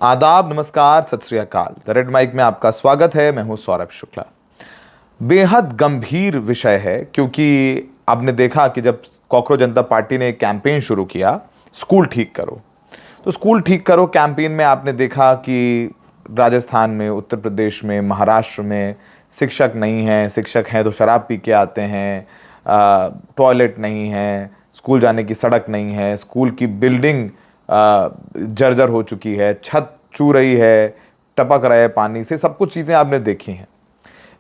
आदाब, नमस्कार, सत श्री अकाल। द रेड माइक में आपका स्वागत है। मैं हूं सौरभ शुक्ला। बेहद गंभीर विषय है क्योंकि आपने देखा कि जब कॉकरोच जनता पार्टी ने एक कैंपेन शुरू किया, स्कूल ठीक करो, तो स्कूल ठीक करो कैंपेन में आपने देखा कि राजस्थान में, उत्तर प्रदेश में, महाराष्ट्र में शिक्षक नहीं हैं, शिक्षक हैं तो शराब पी के आते हैं, टॉयलेट नहीं है, स्कूल जाने की सड़क नहीं है, स्कूल की बिल्डिंग जर्जर हो चुकी है, छत चू रही है, टपक रहा है पानी से, सब कुछ चीज़ें आपने देखी हैं।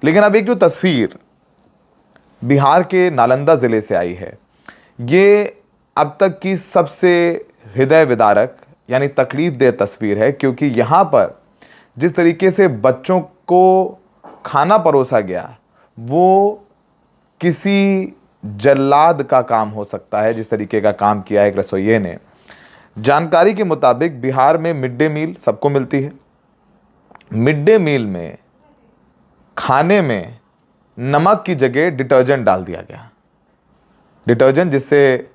लेकिन अब एक जो तस्वीर बिहार के नालंदा ज़िले से आई है, ये अब तक की सबसे हृदय विदारक यानी तकलीफ दह तस्वीर है, क्योंकि यहाँ पर जिस तरीके से बच्चों को खाना परोसा गया वो किसी जल्लाद का काम हो सकता है। जिस तरीके का काम किया है एक रसोइये ने। जानकारी के मुताबिक बिहार में मिड डे मील सबको मिलती है। मिड डे मील में खाने में नमक की जगह डिटर्जेंट डाल दिया गया। डिटर्जेंट जिससे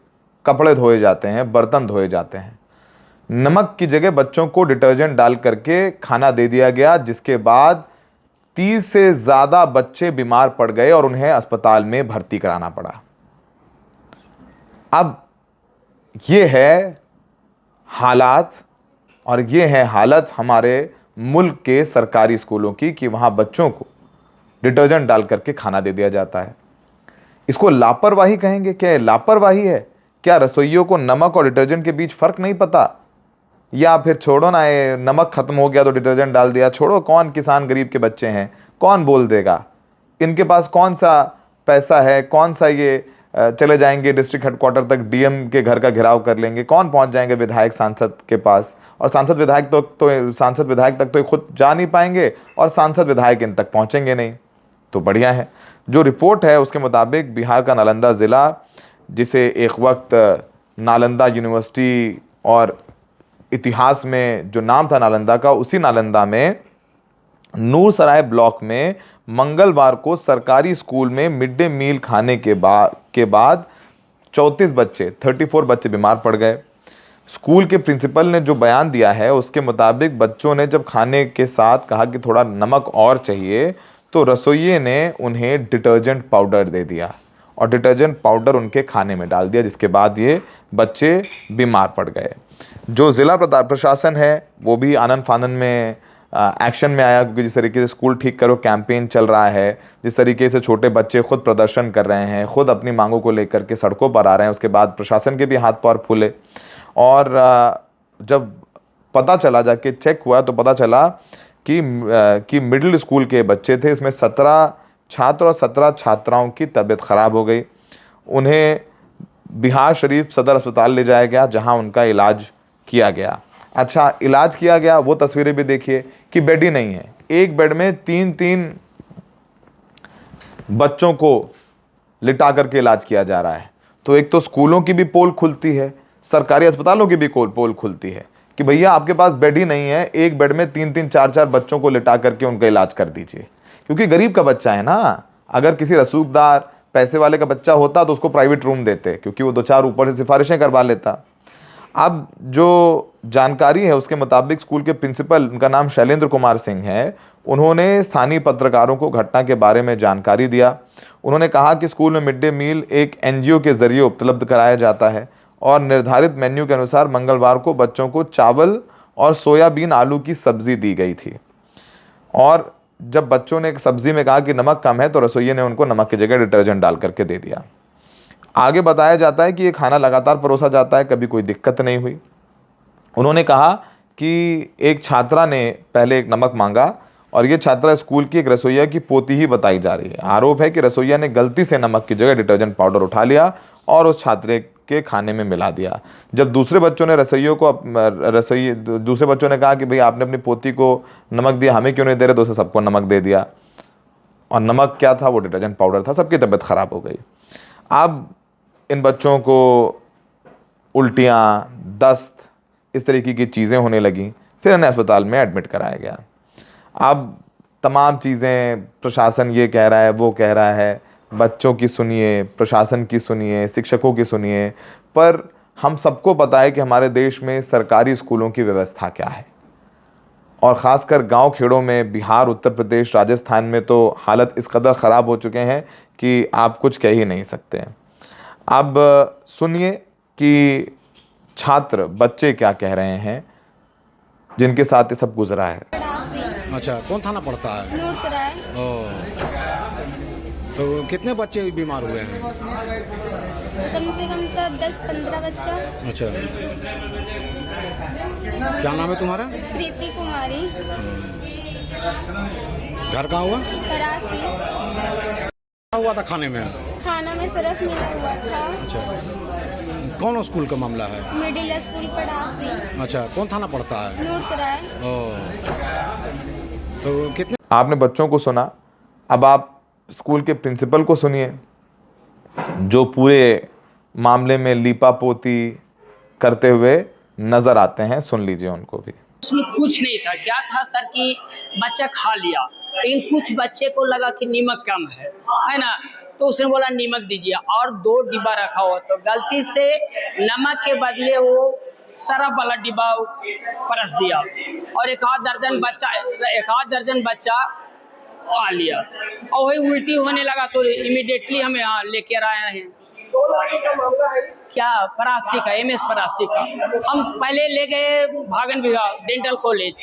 कपड़े धोए जाते हैं, बर्तन धोए जाते हैं, नमक की जगह बच्चों को डिटर्जेंट डाल करके खाना दे दिया गया, जिसके बाद 30 से ज़्यादा बच्चे बीमार पड़ गए और उन्हें अस्पताल में भर्ती कराना पड़ा। अब ये है हालात और ये है हालत हमारे मुल्क के सरकारी स्कूलों की कि वहाँ बच्चों को डिटर्जेंट डाल करके खाना दे दिया जाता है। इसको लापरवाही कहेंगे? क्या ये लापरवाही है? क्या रसोइयों को नमक और डिटर्जेंट के बीच फ़र्क नहीं पता? या फिर छोड़ो ना, ये नमक ख़त्म हो गया तो डिटर्जेंट डाल दिया, छोड़ो, कौन किसान गरीब के बच्चे हैं, कौन बोल देगा, इनके पास कौन सा पैसा है, कौन सा ये चले जाएंगे डिस्ट्रिक्ट हेडक्वार्टर तक, डीएम के घर का घेराव कर लेंगे, कौन पहुंच जाएंगे विधायक सांसद के पास, और सांसद विधायक तक तो खुद जा नहीं पाएंगे और सांसद विधायक इन तक पहुंचेंगे नहीं। तो बढ़िया है। जो रिपोर्ट है उसके मुताबिक बिहार का नालंदा ज़िला, जिसे एक वक्त नालंदा यूनिवर्सिटी और इतिहास में जो नाम था नालंदा का, उसी नालंदा में नूरसराय ब्लॉक में मंगलवार को सरकारी स्कूल में मिड डे मील खाने के बाद 34 बच्चे बीमार पड़ गए। स्कूल के प्रिंसिपल ने जो बयान दिया है उसके मुताबिक बच्चों ने जब खाने के साथ कहा कि थोड़ा नमक और चाहिए, तो रसोइये ने उन्हें डिटर्जेंट पाउडर दे दिया और डिटर्जेंट पाउडर उनके खाने में डाल दिया, जिसके बाद ये बच्चे बीमार पड़ गए। जो ज़िला प्रशासन है वो भी आनन फानन में एक्शन में आया, क्योंकि जिस तरीके से स्कूल ठीक करो कैंपेन चल रहा है, जिस तरीके से छोटे बच्चे खुद प्रदर्शन कर रहे हैं, खुद अपनी मांगों को लेकर के सड़कों पर आ रहे हैं, उसके बाद प्रशासन के भी हाथ पैर फूले। और जब पता चला, जाके चेक हुआ तो पता चला कि मिडिल स्कूल के बच्चे थे, इसमें 17 छात्र और 17 छात्राओं की तबीयत ख़राब हो गई। उन्हें बिहार शरीफ सदर अस्पताल ले जाया गया, जहां उनका इलाज किया गया। अच्छा, इलाज किया गया, वो तस्वीरें भी देखिए कि बेड ही नहीं है। एक बेड में 3-3 बच्चों को लिटा करके इलाज किया जा रहा है। तो एक तो स्कूलों की भी पोल खुलती है, सरकारी अस्पतालों की भी पोल खुलती है कि भैया आपके पास बेड ही नहीं है, एक बेड में 3-3 4-4 बच्चों को लिटा करके उनका इलाज कर दीजिए। क्योंकि गरीब का बच्चा है ना, अगर किसी रसूखदार पैसे वाले का बच्चा होता तो उसको प्राइवेट रूम देते, क्योंकि वो 2-4 ऊपर से सिफारिशें करवा लेता। अब जो जानकारी है उसके मुताबिक स्कूल के प्रिंसिपल, उनका नाम शैलेंद्र कुमार सिंह है, उन्होंने स्थानीय पत्रकारों को घटना के बारे में जानकारी दिया। उन्होंने कहा कि स्कूल में मिड डे मील एक एनजीओ के जरिए उपलब्ध कराया जाता है और निर्धारित मेन्यू के अनुसार मंगलवार को बच्चों को चावल और सोयाबीन आलू की सब्जी दी गई थी। और जब बच्चों ने एक सब्जी में कहा कि नमक कम है, तो रसोइये ने उनको नमक की जगह डिटर्जेंट डाल करके दे दिया। आगे बताया जाता है कि ये खाना लगातार परोसा जाता है, कभी कोई दिक्कत नहीं हुई। उन्होंने कहा कि एक छात्रा ने पहले एक नमक मांगा और ये छात्रा स्कूल की एक रसोइया की पोती ही बताई जा रही है। आरोप है कि रसोइया ने गलती से नमक की जगह डिटर्जेंट पाउडर उठा लिया और उस छात्रे के खाने में मिला दिया। जब दूसरे बच्चों ने कहा कि भाई आपने अपनी पोती को नमक दिया, हमें क्यों नहीं दे रहे, दूसरे सबको नमक दे दिया। और नमक क्या था? वो डिटर्जेंट पाउडर था। सबकी तबीयत ख़राब हो गई। अब इन बच्चों को उल्टियाँ, दस्त, इस तरीके की चीज़ें होने लगीं, फिर इन्हें अस्पताल में एडमिट कराया गया। अब तमाम चीज़ें प्रशासन ये कह रहा है, वो कह रहा है, बच्चों की सुनिए, प्रशासन की सुनिए, शिक्षकों की सुनिए, पर हम सबको पता है कि हमारे देश में सरकारी स्कूलों की व्यवस्था क्या है। और ख़ासकर गांव खेड़ों में बिहार, उत्तर प्रदेश, राजस्थान में तो हालत इस कदर ख़राब हो चुके हैं कि आप कुछ कह ही नहीं सकते हैं। अब सुनिए कि छात्र बच्चे क्या कह रहे हैं जिनके साथ ये सब गुजरा है। अच्छा, कौन थाना पड़ता है? नूरसराय। तो कितने बच्चे बीमार हुए हैं? कम से कम तो 10-15 बच्चा। अच्छा, क्या नाम है तुम्हारा? प्रीति कुमारी। घर कहाँ हुआ? परासी। क्या हुआ था खाने में? खाना में सरफ मिला हुआ था। अच्छा, कौन स्कूल का मामला है? Middle school Parasi. अच्छा, कौन थाना पड़ता है? नूरसराय। तो कितने? आपने बच्चों को सुना, अब आप स्कूल के प्रिंसिपल को सुनिए जो पूरे मामले में लीपापोती करते हुए नजर आते हैं। सुन लीजिए उनको भी। उसमें कुछ नहीं था, क्या था सर कि बच्चा खा लिया, लेकिन कुछ बच्चे को लगा कि नमक कम है ना, तो उसने बोला नमक दीजिए, और 2 डिब्बा रखा हुआ, तो गलती से नमक के बदले वो सरफ वाला डिब्बा परस दिया, और एक आध दर्जन बच्चा खा लिया, और वही उल्टी होने लगा, तो इमीडिएटली हम यहाँ लेकर आए हैं। क्या परासी का, MS परासी का। हम पहले ले गए भागन विभाग डेंटल कॉलेज,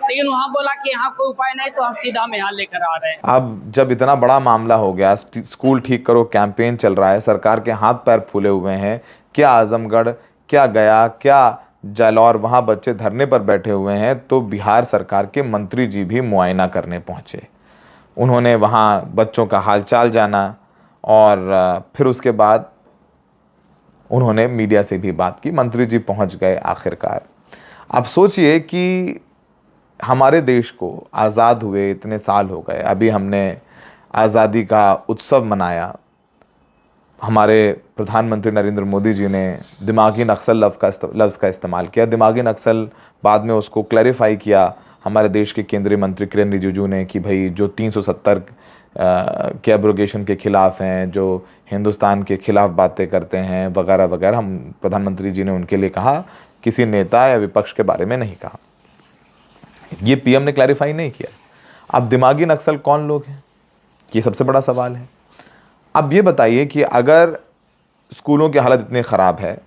लेकिन वहाँ बोला कि यहाँ कोई उपाय नहीं, तो हम सीधा हम यहाँ लेकर आ रहे हैं। अब जब इतना बड़ा मामला हो गया, स्कूल ठीक करो कैंपेन चल रहा है, सरकार के हाथ पैर फूले हुए हैं, क्या आजमगढ़, क्या गया, क्या जालौर, वहाँ बच्चे धरने पर बैठे हुए हैं, तो बिहार सरकार के मंत्री जी भी मुआयना करने पहुँचे। उन्होंने वहाँ बच्चों का हालचाल जाना और फिर उसके बाद उन्होंने मीडिया से भी बात की। मंत्री जी पहुंच गए आखिरकार। अब सोचिए कि हमारे देश को आज़ाद हुए इतने साल हो गए, अभी हमने आज़ादी का उत्सव मनाया। हमारे प्रधानमंत्री नरेंद्र मोदी जी ने दिमागी नक्सल लफ्ज़ का इस्तेमाल किया। दिमागी नक्सल बाद में उसको क्लैरिफाई किया हमारे देश के केंद्रीय मंत्री किरेन रिजिजू ने कि भाई जो 370 के एब्रोगेशन के ख़िलाफ़ हैं, जो हिंदुस्तान के ख़िलाफ़ बातें करते हैं वगैरह वगैरह, हम प्रधानमंत्री जी ने उनके लिए कहा, किसी नेता या विपक्ष के बारे में नहीं कहा। ये PM ने क्लैरिफाई नहीं किया। अब दिमागी नक्सल कौन लोग हैं, ये सबसे बड़ा सवाल है। अब ये बताइए कि अगर स्कूलों की हालत इतनी ख़राब है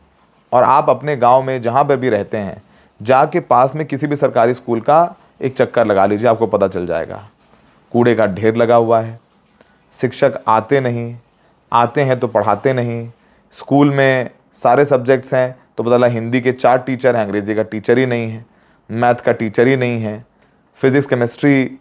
और आप अपने गांव में जहां पर भी रहते हैं, जाके पास में किसी भी सरकारी स्कूल का एक चक्कर लगा लीजिए, आपको पता चल जाएगा कूड़े का ढेर लगा हुआ है, शिक्षक आते नहीं, आते हैं तो पढ़ाते नहीं। स्कूल में सारे सब्जेक्ट्स हैं तो पता लगा हिंदी के 4 टीचर हैं, अंग्रेज़ी का टीचर ही नहीं है, मैथ का टीचर ही नहीं है, फिज़िक्स, केमिस्ट्री,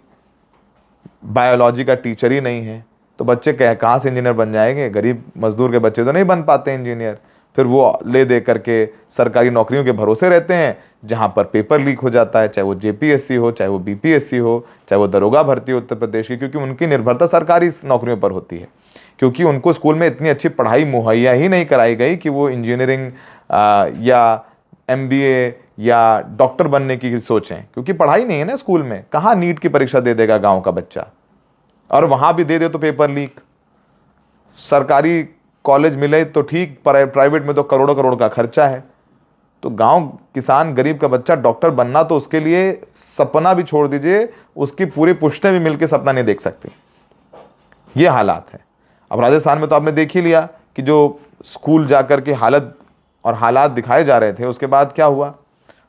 बायोलॉजी का टीचर ही नहीं है। तो बच्चे कहाँ से इंजीनियर बन जाएंगे? गरीब मजदूर के बच्चे तो नहीं बन पाते इंजीनियर। फिर वो ले दे करके सरकारी नौकरियों के भरोसे रहते हैं, जहाँ पर पेपर लीक हो जाता है, चाहे वो JPSC हो, चाहे वो BPSC हो, चाहे वो दरोगा भर्ती हो उत्तर प्रदेश की, क्योंकि उनकी निर्भरता सरकारी नौकरियों पर होती है, क्योंकि उनको स्कूल में इतनी अच्छी पढ़ाई मुहैया ही नहीं कराई गई कि वो इंजीनियरिंग या MBA या डॉक्टर बनने की सोचें, क्योंकि पढ़ाई नहीं है ना स्कूल में। कहाँ नीट की परीक्षा दे देगा गाँव का बच्चा, और वहाँ भी दे दे तो पेपर लीक। सरकारी कॉलेज मिले तो ठीक, प्राइवेट में तो करोड़ों करोड़ का खर्चा है। तो गांव किसान गरीब का बच्चा डॉक्टर बनना, तो उसके लिए सपना भी छोड़ दीजिए, उसकी पूरी पुश्तें भी मिलकर सपना नहीं देख सकती। ये हालात है। अब राजस्थान में तो आपने देख ही लिया कि जो स्कूल जाकर के हालात दिखाए जा रहे थे, उसके बाद क्या हुआ?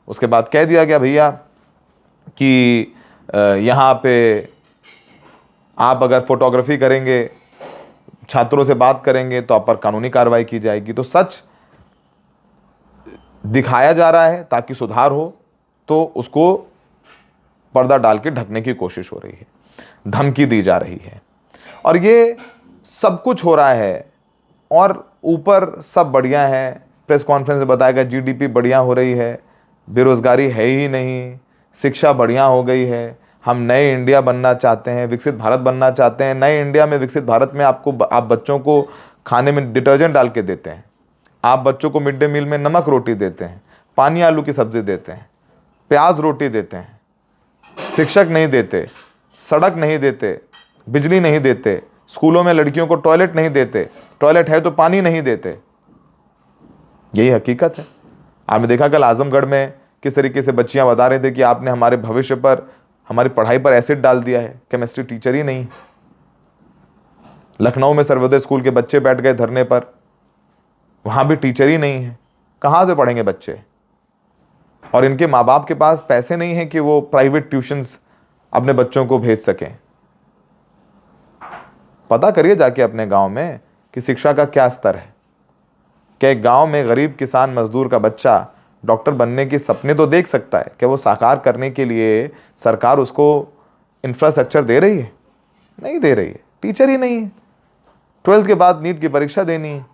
उसके बाद कह दिया गया भैया कि यहाँ पे आप अगर फोटोग्राफी करेंगे, छात्रों से बात करेंगे तो आप पर कानूनी कार्रवाई की जाएगी। तो सच दिखाया जा रहा है ताकि सुधार हो, तो उसको पर्दा डाल के ढकने की कोशिश हो रही है, धमकी दी जा रही है, और ये सब कुछ हो रहा है। और ऊपर सब बढ़िया है, प्रेस कॉन्फ्रेंस में बताया गया GDP बढ़िया हो रही है, बेरोजगारी है ही नहीं, शिक्षा बढ़िया हो गई है, हम नए इंडिया बनना चाहते हैं, विकसित भारत बनना चाहते हैं। नए इंडिया में, विकसित भारत में आप बच्चों को खाने में डिटर्जेंट डाल के देते हैं, आप बच्चों को मिड डे मील में नमक रोटी देते हैं, पानी आलू की सब्जी देते हैं, प्याज रोटी देते हैं, शिक्षक नहीं देते, सड़क नहीं देते, बिजली नहीं देते, स्कूलों में लड़कियों को टॉयलेट नहीं देते, टॉयलेट है तो पानी नहीं देते। यही हकीकत है। आपने देखा कल आजमगढ़ में किस तरीके से बच्चियां बता रहे थे कि आपने हमारे भविष्य पर, हमारी पढ़ाई पर एसिड डाल दिया है, केमिस्ट्री टीचर ही नहीं। लखनऊ में सर्वोदय स्कूल के बच्चे बैठ गए धरने पर, वहां भी टीचर ही नहीं है। कहां से पढ़ेंगे बच्चे? और इनके माँ बाप के पास पैसे नहीं है कि वो प्राइवेट ट्यूशंस अपने बच्चों को भेज सकें। पता करिए जाके अपने गांव में कि शिक्षा का क्या स्तर है। क्या एक गांव में गरीब किसान मजदूर का बच्चा डॉक्टर बनने के सपने तो देख सकता है? क्या वो साकार करने के लिए सरकार उसको इंफ्रास्ट्रक्चर दे रही है? नहीं दे रही है। टीचर ही नहीं है। 12th के बाद नीट की परीक्षा देनी है,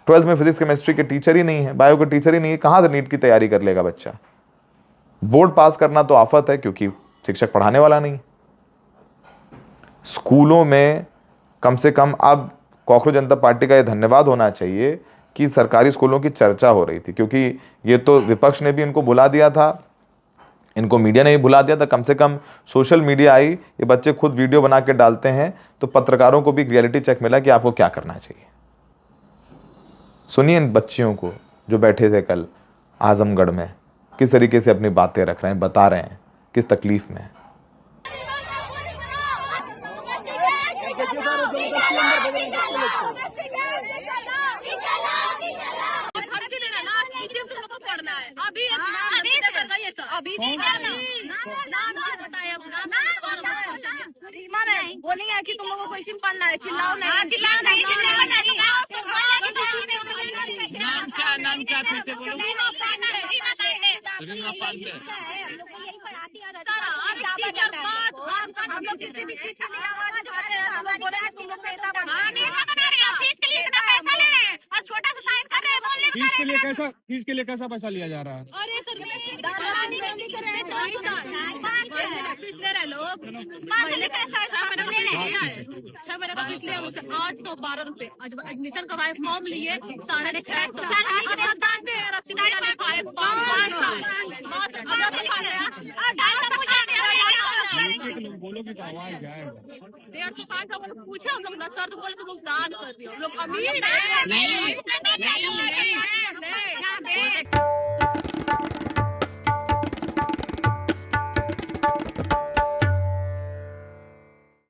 12th में फिजिक्स केमिस्ट्री के टीचर ही नहीं है, बायो के टीचर ही नहीं है, कहाँ से नीट की तैयारी कर लेगा बच्चा? बोर्ड पास करना तो आफत है क्योंकि शिक्षक पढ़ाने वाला नहीं। स्कूलों में कम से कम अब कॉकरोच जनता पार्टी का यह धन्यवाद होना चाहिए कि सरकारी स्कूलों की चर्चा हो रही थी, क्योंकि ये तो विपक्ष ने भी इनको बुला दिया था, इनको मीडिया ने भी बुला दिया था। कम से कम सोशल मीडिया आई, ये बच्चे खुद वीडियो बना के डालते हैं, तो पत्रकारों को भी एक रियलिटी चेक मिला कि आपको क्या करना चाहिए। सुनिए इन बच्चियों को जो बैठे थे कल आजमगढ़ में, किस तरीके से अपनी बातें रख रहे हैं, बता रहे हैं किस तकलीफ में है। अभी रीमा नहीं बोली है कि तुम लोगों को इसी में पढ़ना है, चिल्लाओ नहीं, चिल्लाओ नहीं, नाम क्या फिर से बोलो। यही पढ़ाती है हम लोग किसी भी चीज के लिए आवाज उठाते हैं, हम लोग बोले तुम लोग नेता बना रहे हैं, फीस के लिए इतना पैसा ले रहे हैं और छोटा सा साइन कर रहे हैं, बोलने फीस के लिए कैसा पैसा लिया जा रहा है? अरे सर फीस ले रहे लोग, 6 महीने का फीस लिया मुझसे 812 रुपए। एडमिशन करवाए, फॉर्म लिए 650 रसीद निकाले, 500 बोलो कि आवाज जाएगा। 150 का पूछे हम लोग, सर तो बोले तुम लोग दान कर दियो, हम लोग अमीर नहीं